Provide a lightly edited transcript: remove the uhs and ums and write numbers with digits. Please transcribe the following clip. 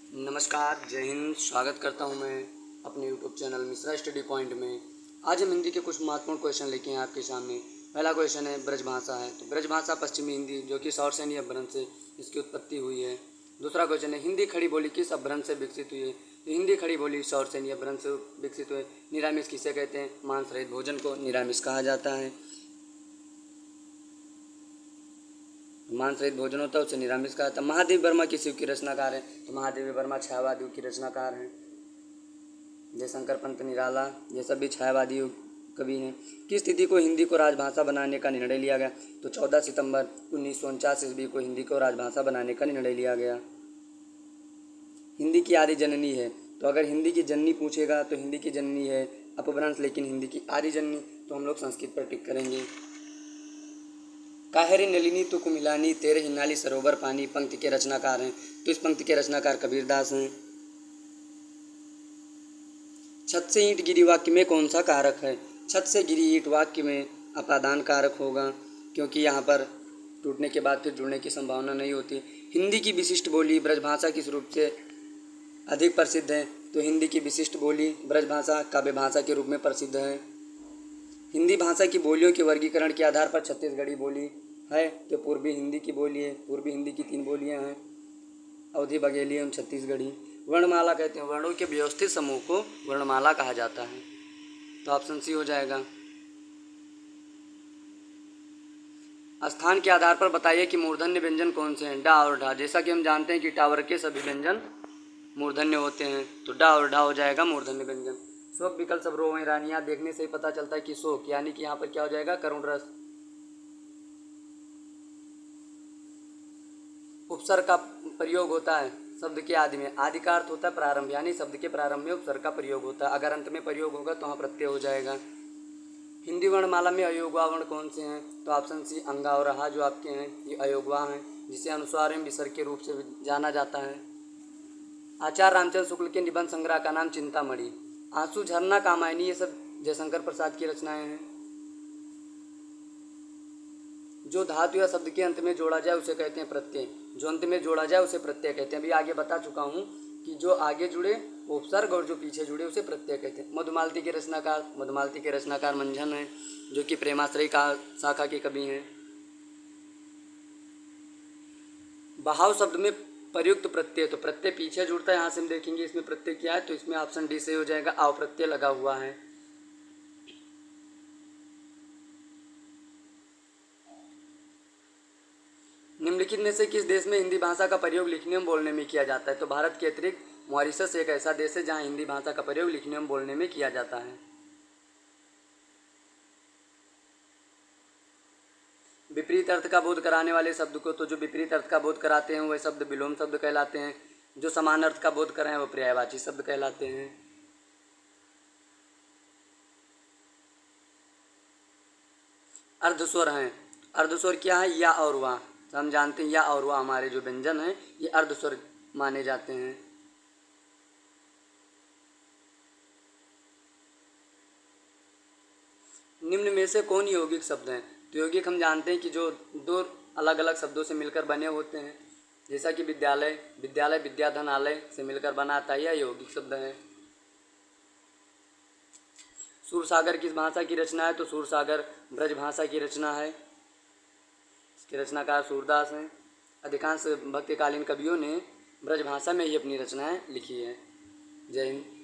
नमस्कार, जय हिंद। स्वागत करता हूं मैं अपने YouTube channel Mishra study point में। आज हम हिंदी के कुछ महत्वपूर्ण क्वेश्चन लेके हैं आपके सामने। पहला क्वेश्चन है ब्रजभाषा है, तो ब्रजभाषा पश्चिमी हिंदी जो कि शौरसेनी अपभ्रंश से इसकी उत्पत्ति हुई है। दूसरा क्वेश्चन है हिंदी खड़ी बोली किस अपभ्रंश से विकसित हुई है, तो हिंदी खड़ी बोली शौरसेनी अपभ्रंश से विकसित हुई। निरामिष किसे कहते हैं, मांस रहित भोजन को निरामिष कहा जाता है। मांस रहित भोजन होता है उसे निरामिष कहा जाता है। महादेव वर्मा किस युग के रचनाकार हैं, तो महादेव वर्मा छायावादी युग के रचनाकार हैं। जयशंकर पंत निराला ये सब भी छायावादी युग कवि हैं। किस तिथि को हिंदी को राजभाषा बनाने का निर्णय लिया गया, तो 14 सितंबर 1949 ईस्वी को हिंदी को राजभाषा बनाने का निर्णय लिया गया। हिंदी की आदि जननी है, तो अगर हिंदी की जननी पूछेगा तो हिंदी की जननी है अपभ्रंश, लेकिन हिंदी की आदि जननी तो हम लोग संस्कृत पर टिक करेंगे। काहे रे नलिनी तू कुमिलानी तेरे हिनाली सरोवर पानी पंक्ति के रचनाकार हैं, तो इस पंक्ति के रचनाकार कबीरदास हैं। छत से ईंट गिरी वाक्य में कौन सा कारक है, छत से गिरी ईंट वाक्य में अपादान कारक होगा, क्योंकि यहाँ पर टूटने के बाद फिर जुड़ने की संभावना नहीं होती। हिंदी की विशिष्ट बोली ब्रजभाषा किस रूप से अधिक प्रसिद्ध है, तो हिंदी की विशिष्ट बोली ब्रजभाषा काव्य भाषा के रूप में प्रसिद्ध है। हिंदी भाषा की बोलियों के वर्गीकरण के आधार पर छत्तीसगढ़ी बोली है, तो पूर्वी हिंदी की बोली है। पूर्वी हिंदी की 3 बोलियां हैं, अवधी, बघेली एवं छत्तीसगढ़ी। वर्णमाला कहते हैं, वर्णों के व्यवस्थित समूह को वर्णमाला कहा जाता है, तो ऑप्शन सी हो जाएगा। स्थान के आधार पर बताइए कि मूर्धन्य व्यंजन कौन से हैं, डा और ढा। जैसा कि हम जानते हैं कि टावर के सभी व्यंजन मूर्धन्य होते हैं, तो डा और ढा हो जाएगा मूर्धन्य व्यंजन। शोक विकल सब रो रानियाँ देखने से ही पता चलता है कि शोक यानी कि यहाँ पर क्या हो जाएगा, करुण रस। उपसर्ग का प्रयोग होता है शब्द के आदि में, आदि का अर्थ होता है प्रारंभ, यानी शब्द के प्रारंभ में उपसर्ग का प्रयोग होता है। अगर अंत में प्रयोग होगा तो वहाँ प्रत्यय हो जाएगा। हिंदी वर्णमाला में अयोगवा वर्ण कौन से हैं, तो ऑप्शन सी अंगा और हा जो आपके हैं ये अयोगवा हैं, जिसे अनुस्वार एवं विसर्ग के रूप से जाना जाता है। आचार्य रामचंद्र शुक्ल के निबंध संग्रह का नाम चिंतामणि। आंसू, झरना, कामायनी ये सब जयशंकर प्रसाद की रचनाएं हैं। जो धातु या शब्द के अंत में जोड़ा जाए उसे कहते हैं प्रत्यय, जो अंत में जोड़ा जाए उसे प्रत्यय कहते हैं। अभी आगे बता चुका हूँ कि जो आगे जुड़े उपसर्ग और जो पीछे जुड़े उसे प्रत्यय कहते हैं। मधुमालती के रचनाकार मंझन है, जो कि प्रेमाश्रय का शाखा के कवि हैं। बहाव शब्द में प्रयुक्त प्रत्यय, तो प्रत्यय पीछे जुड़ता है, यहाँ से हम देखेंगे इसमें प्रत्यय क्या है, तो इसमें ऑप्शन डी से हो जाएगा, आव प्रत्यय लगा हुआ है। निम्नलिखित में से किस देश में हिंदी भाषा का प्रयोग लिखने एवं बोलने में किया जाता है, तो भारत के अतिरिक्त मॉरिशस एक ऐसा देश है जहाँ हिंदी भाषा का प्रयोग लिखने एवं बोलने में किया जाता है। विपरीत अर्थ का बोध कराने वाले शब्द को, तो जो विपरीत अर्थ का बोध कराते हैं वह शब्द विलोम शब्द कहलाते हैं। जो समान अर्थ का बोध कराएं वह पर्यायवाची शब्द कहलाते हैं। अर्धस्वर हैं, अर्धस्वर क्या है, या और वह, तो हम जानते हैं या और वह हमारे जो व्यंजन हैं ये अर्धस्वर माने जाते हैं। निम्न में से कौन यौगिक शब्द हैं, तो यौगिक हम जानते हैं कि जो 2 अलग अलग शब्दों से मिलकर बने होते हैं, जैसा कि विद्यालय, विद्याधन आलय से मिलकर बना आता है, यह यौगिक शब्द है। सूरसागर किस भाषा की रचना है, तो सूरसागर ब्रजभाषा की रचना है, इसके रचनाकार सूरदास हैं। अधिकांश भक्तिकालीन कवियों ने ब्रजभाषा में ही अपनी रचनाएं लिखी हैं। जय हिंद।